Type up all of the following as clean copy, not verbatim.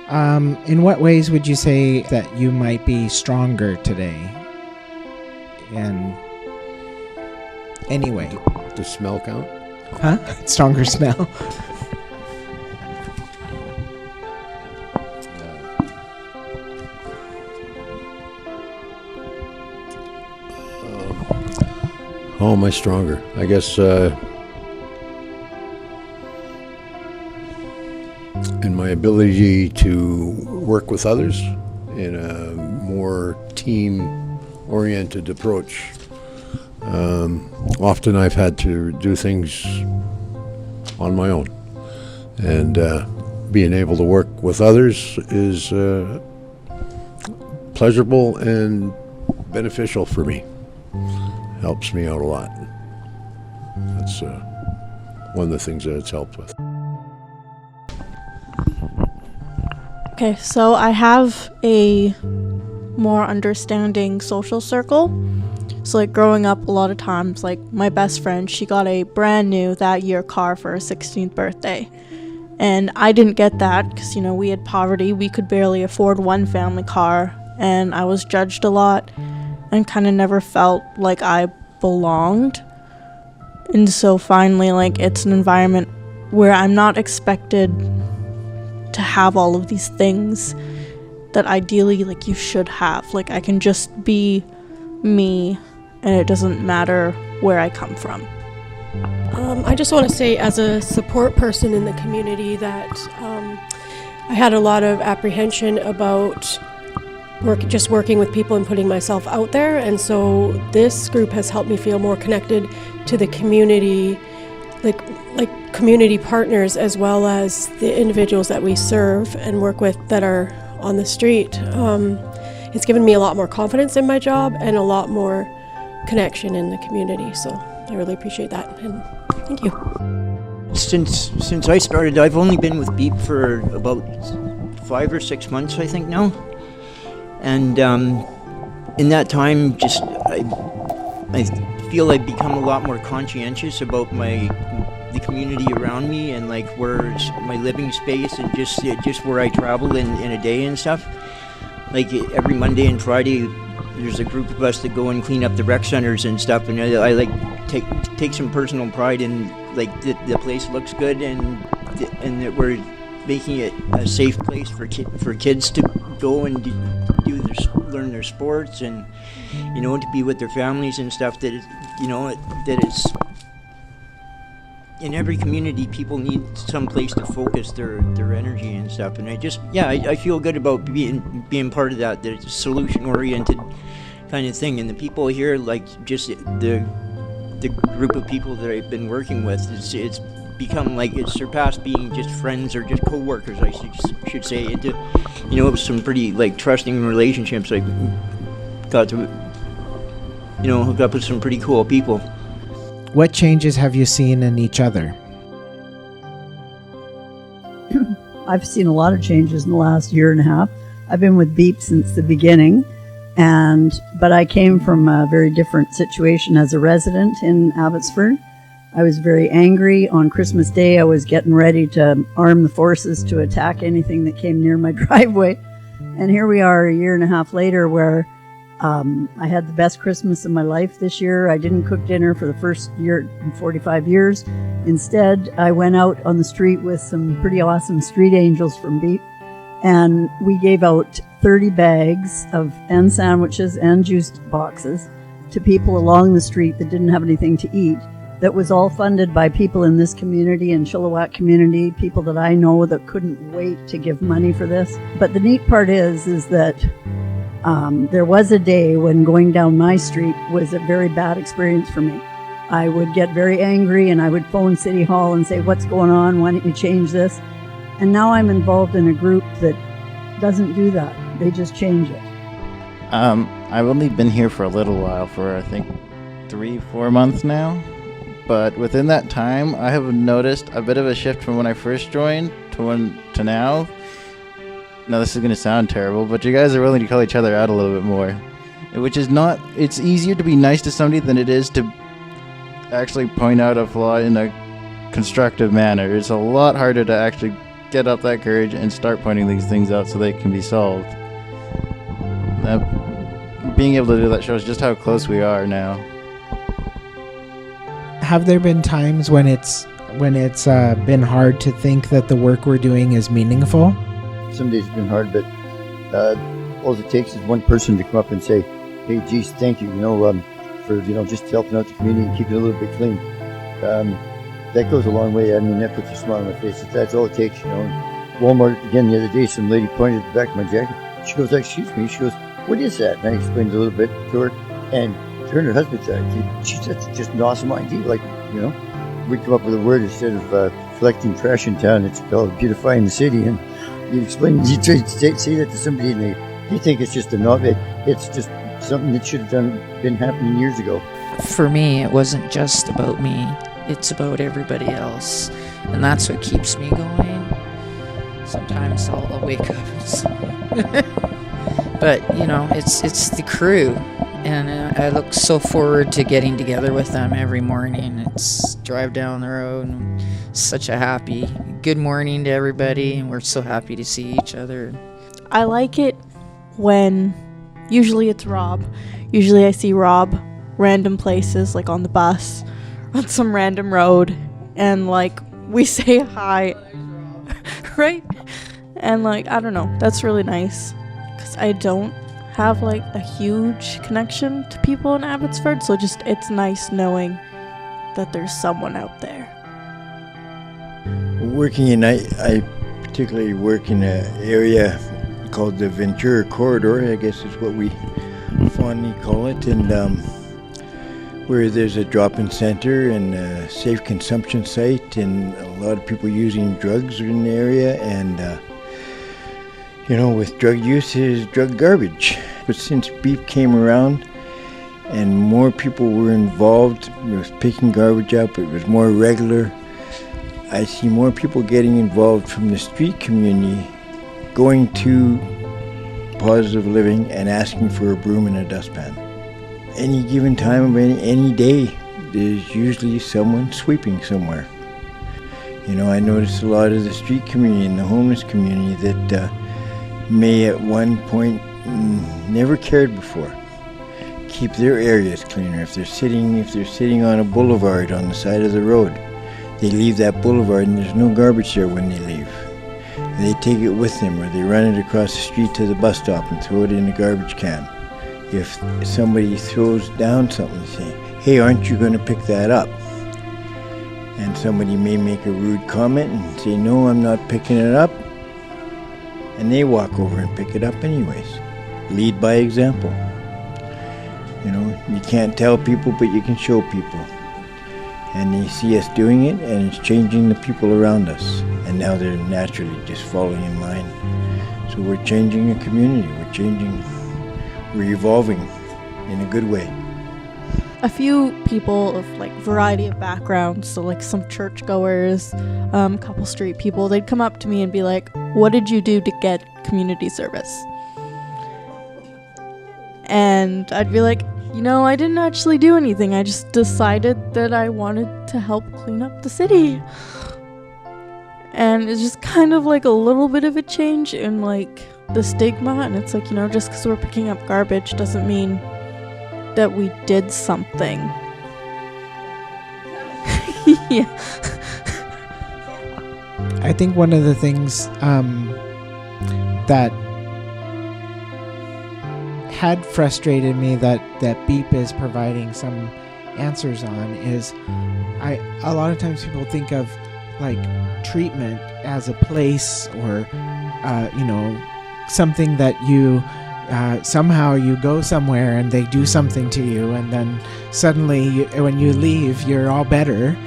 In what ways would you say that you might be stronger today? And anyway. Does smell count? Huh? Stronger smell? How am I stronger? I guess in my ability to work with others in a more team-oriented approach. Often I've had to do things on my own, and being able to work with others is pleasurable and beneficial for me. Helps me out a lot. That's one of the things that it's helped with. Okay, so I have a more understanding social circle. So like growing up, a lot of times, like my best friend, she got a brand new that year car for her 16th birthday. And I didn't get that because, you know, we had poverty. We could barely afford one family car. And I was judged a lot and kind of never felt like I belonged. And so finally, like, it's an environment where I'm not expected to have all of these things that ideally, like, you should have. Like, I can just be me, and it doesn't matter where I come from. I just want to say, as a support person in the community, that I had a lot of apprehension about working with people and putting myself out there, and so this group has helped me feel more connected to the community, like community partners, as well as the individuals that we serve and work with that are on the street. It's given me a lot more confidence in my job and a lot more connection in the community, so I really appreciate that, and thank you. Since I started, I've only been with BEAP for about 5 or 6 months, I think now. And in that time, just I feel I've become a lot more conscientious about the community around me, and like where's my living space, and just where I travel in a day and stuff. Like every Monday and Friday, there's a group of us that go and clean up the rec centers and stuff, and I like take some personal pride in like the place looks good, and that we're making it a safe place for kids to go and learn their sports, and you know, to be with their families and stuff. That it's in every community, people need some place to focus their energy and stuff. And I feel good about being part of that. There's a solution oriented kind of thing, and the people here, like just the group of people that I've been working with, it's become like it's surpassed being just friends or just co-workers, I should say, into some pretty like trusting relationships. I got to hook up with some pretty cool people. What changes have you seen in each other? I've seen a lot of changes in the last year and a half. I've been with BEAP since the beginning, but I came from a very different situation as a resident in Abbotsford. I was very angry. On Christmas Day, I was getting ready to arm the forces to attack anything that came near my driveway. And here we are a year and a half later, where I had the best Christmas of my life this year. I didn't cook dinner for the first year in 45 years. Instead, I went out on the street with some pretty awesome street angels from BEAP, and we gave out 30 bags and sandwiches and juice boxes to people along the street that didn't have anything to eat. That was all funded by people in this community and Chilliwack community, people that I know that couldn't wait to give money for this. But the neat part is that there was a day when going down my street was a very bad experience for me. I would get very angry, and I would phone City Hall and say, "What's going on? Why don't you change this?" And now I'm involved in a group that doesn't do that. They just change it. I've only been here for a little while, for I think 3-4 months now. But within that time, I have noticed a bit of a shift from when I first joined to now. Now, this is going to sound terrible, but you guys are willing to call each other out a little bit more. Which is not... It's easier to be nice to somebody than it is to actually point out a flaw in a constructive manner. It's a lot harder to actually get up that courage and start pointing these things out so they can be solved. Being able to do that shows just how close we are now. Have there been times when it's been hard to think that the work we're doing is meaningful? Some days it's been hard, but all it takes is one person to come up and say, "Hey, geez, thank you, for just helping out the community and keeping it a little bit clean." That goes a long way. I mean, that puts a smile on my face. That's all it takes, Walmart, again, the other day, some lady pointed at the back of my jacket. She goes, "Excuse me." She goes, "What is that?" And I explained a little bit to her, and her and her husband said, she said, "It's just an awesome idea. We come up with a word instead of collecting trash in town. It's called beautifying the city." And you try to say that to somebody, and they think it's just a novel. It's just something that should have been happening years ago. For me, it wasn't just about me. It's about everybody else, and that's what keeps me going. Sometimes I'll wake up but it's the crew, and I look so forward to getting together with them every morning. It's drive down the road, and such a happy good morning to everybody, and we're so happy to see each other. I like it when, usually it's Rob. Usually I see Rob random places, like on the bus, on some random road, and we say hi, right? And I don't know, that's really nice, because I don't have a huge connection to people in Abbotsford, so it's nice knowing that there's someone out there. I particularly work in an area called the Ventura corridor, I guess is what we fondly call it, and where there's a drop-in center and a safe consumption site, and a lot of people using drugs in the area, and with drug use is drug garbage. But since BEAP came around and more people were involved with picking garbage up, it was more regular. I see more people getting involved from the street community, going to positive living and asking for a broom and a dustpan. Any given time of any day, there's usually someone sweeping somewhere. I notice a lot of the street community and the homeless community that may at one point never cared before keep their areas cleaner. If they're sitting on a boulevard on the side of the road, they leave that boulevard and there's no garbage there when they leave. They take it with them, or they run it across the street to the bus stop and throw it in the garbage can. If somebody throws down something, say, "Hey, aren't you going to pick that up?" And somebody may make a rude comment and say, "No, I'm not picking it up." And they walk over and pick it up anyways. Lead by example. You can't tell people, but you can show people. And they see us doing it, and it's changing the people around us. And now they're naturally just following in line. So we're changing a community. We're evolving in a good way. A few people of variety of backgrounds, so some churchgoers, couple street people, they'd come up to me and be like, "What did you do to get community service?" And I'd be like, I didn't actually do anything. I just decided that I wanted to help clean up the city. And it's just kind of a little bit of a change in the stigma, and it's just because we're picking up garbage doesn't mean that we did something. Yeah. I think one of the things that had frustrated me that BEAP is providing some answers on is a lot of times people think of treatment as a place or something that you somehow you go somewhere and they do something to you, and then suddenly when you leave you're all better.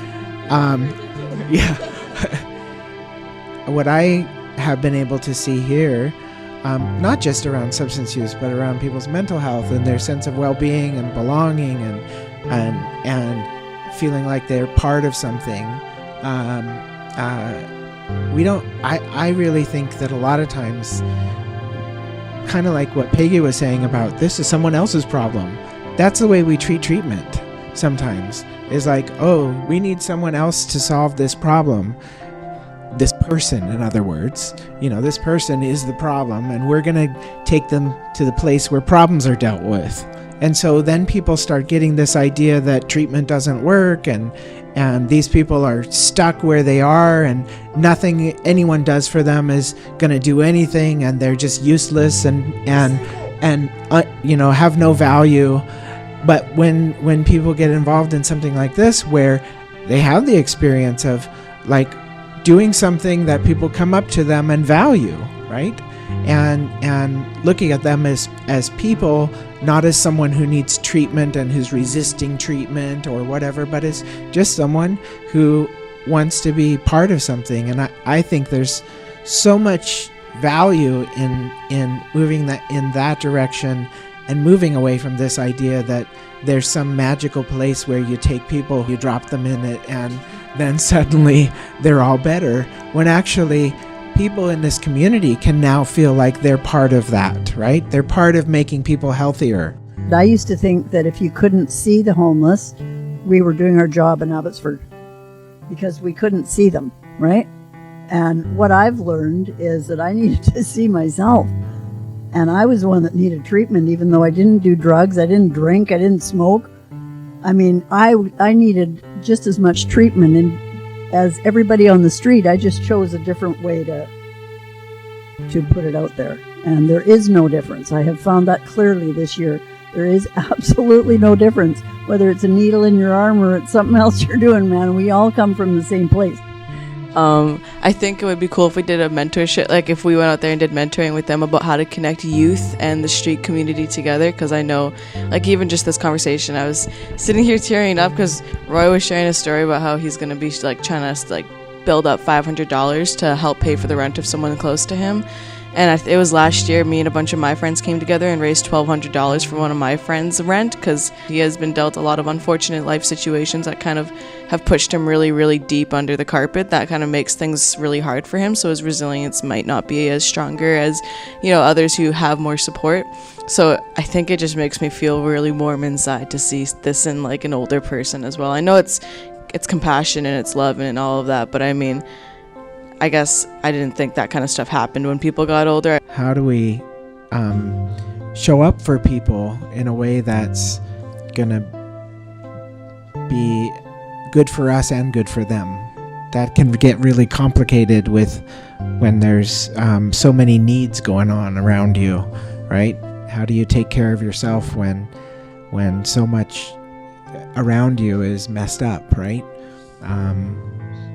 Yeah. What I have been able to see here, not just around substance use, but around people's mental health and their sense of well-being and belonging and feeling like they're part of something. I really think that a lot of times, kind of like what Peggy was saying about this is someone else's problem. That's the way we treat treatment sometimes. Is oh, we need someone else to solve this problem. This person, in other words. This person is the problem, and we're going to take them to the place where problems are dealt with. And so then people start getting this idea that treatment doesn't work, and these people are stuck where they are, and nothing anyone does for them is going to do anything, and they're just useless and have no value. But when people get involved in something like this, where they have the experience of like doing something that people come up to them and value, right? And looking at them as people, not as someone who needs treatment and who's resisting treatment or whatever, but as just someone who wants to be part of something. And I think there's so much value in moving in that direction, and moving away from this idea that there's some magical place where you take people, you drop them in it, and then suddenly they're all better, when actually people in this community can now feel like they're part of that, right? They're part of making people healthier. I used to think that if you couldn't see the homeless, we were doing our job in Abbotsford because we couldn't see them, right? And what I've learned is that I needed to see myself. And I was the one that needed treatment, even though I didn't do drugs, I didn't drink, I didn't smoke. I mean, I needed just as much treatment as everybody on the street. I just chose a different way to put it out there. And there is no difference. I have found that clearly this year. There is absolutely no difference, whether it's a needle in your arm or it's something else you're doing, man. We all come from the same place. I think it would be cool if we did a mentorship, like if we went out there and did mentoring with them about how to connect youth and the street community together, because I know, like, even just this conversation, I was sitting here tearing up because Roy was sharing a story about how he's going to be like trying to like build up $500 to help pay for the rent of someone close to him. And it was last year, me and a bunch of my friends came together and raised $1,200 for one of my friends' rent, because he has been dealt a lot of unfortunate life situations that kind of have pushed him really, really deep under the carpet. That kind of makes things really hard for him, so his resilience might not be as stronger as, others who have more support. So I think it just makes me feel really warm inside to see this in like an older person as well. I know it's compassion and it's love and all of that, but I mean, I guess I didn't think that kind of stuff happened when people got older. How do we show up for people in a way that's going to be good for us and good for them? That can get really complicated when there's so many needs going on around you, right? How do you take care of yourself when so much around you is messed up, right?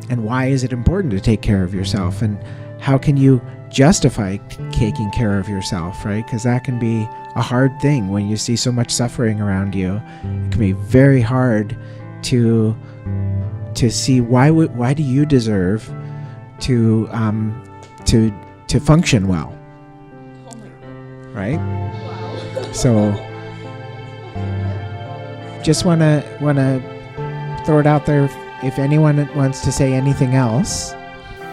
And why is it important to take care of yourself? And how can you justify taking care of yourself, right? Because that can be a hard thing when you see so much suffering around you. It can be very hard to see why do you deserve to function well, right? So just want to throw it out there. If anyone wants to say anything else.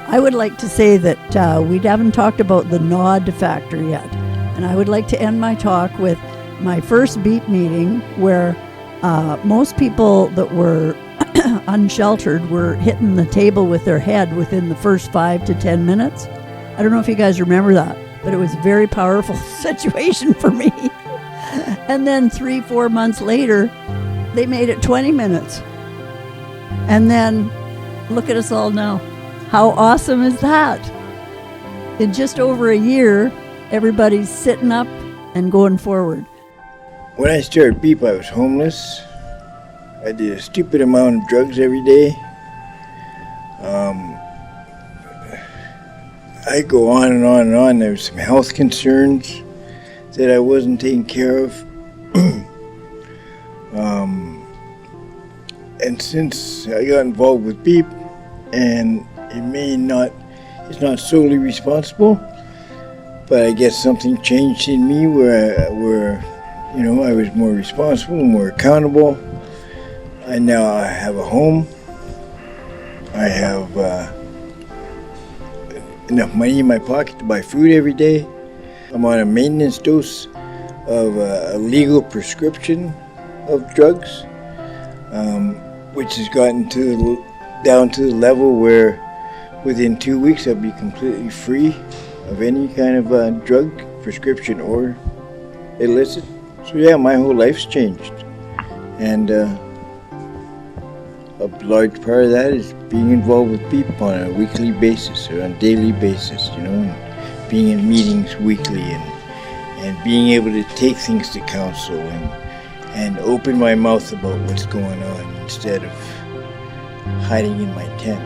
I would like to say that we haven't talked about the nod factor yet. And I would like to end my talk with my first BEAP meeting, where most people that were unsheltered were hitting the table with their head within the first 5 to 10 minutes. I don't know if you guys remember that, but it was a very powerful situation for me. And then 3-4 months later, they made it 20 minutes. And then look at us all now. How awesome is that? In just over a year, everybody's sitting up and going forward. When I started BEAP, I was homeless. I did a stupid amount of drugs every day. I go on and on and on. There were some health concerns that I wasn't taking care of. And since I got involved with BEAP, and it's not solely responsible, but I guess something changed in me where I was more responsible, more accountable. And now I have a home. I have enough money in my pocket to buy food every day. I'm on a maintenance dose of a legal prescription of drugs. Which has gotten down to the level where within 2 weeks I'll be completely free of any kind of drug, prescription or illicit. So yeah, my whole life's changed. And a large part of that is being involved with BEAP on a weekly basis or on a daily basis, you know, and being in meetings weekly and being able to take things to counsel and open my mouth about what's going on instead of hiding in my tent.